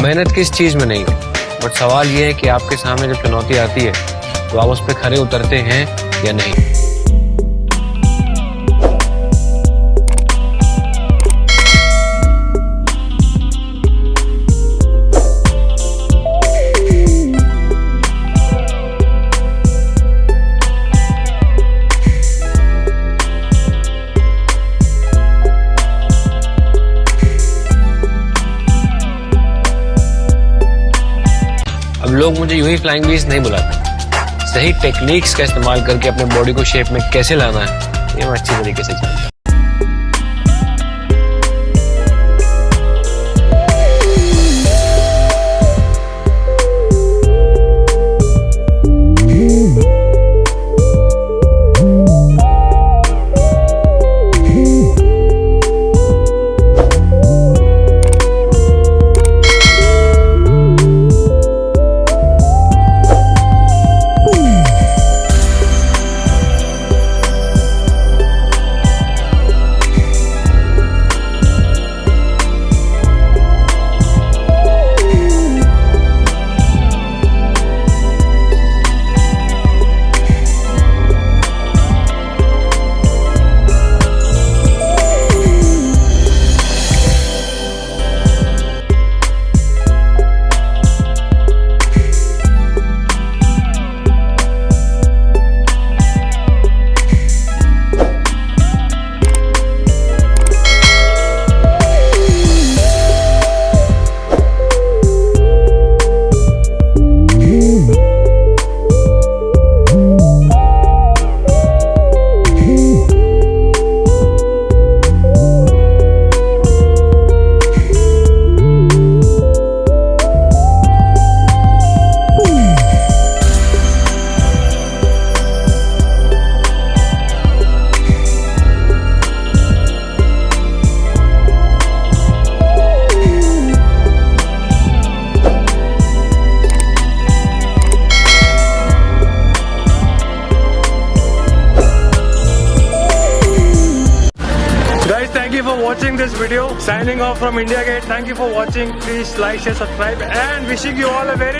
मेहनत किस चीज में नहीं है, बट सवाल ये है कि आपके सामने जब चुनौती आती है तो आप उस पर खरे उतरते हैं या नहीं। अब लोग मुझे यूं ही फ्लाइंग बीस नहीं बुलाते, सही टेक्निक्स का इस्तेमाल करके अपने बॉडी को शेप में कैसे लाना है ये मैं अच्छी तरीके से जानता हूं। Thank you for watching this video. Signing off from India Gate. Thank you for watching. Please like, share, subscribe, and wishing you all a very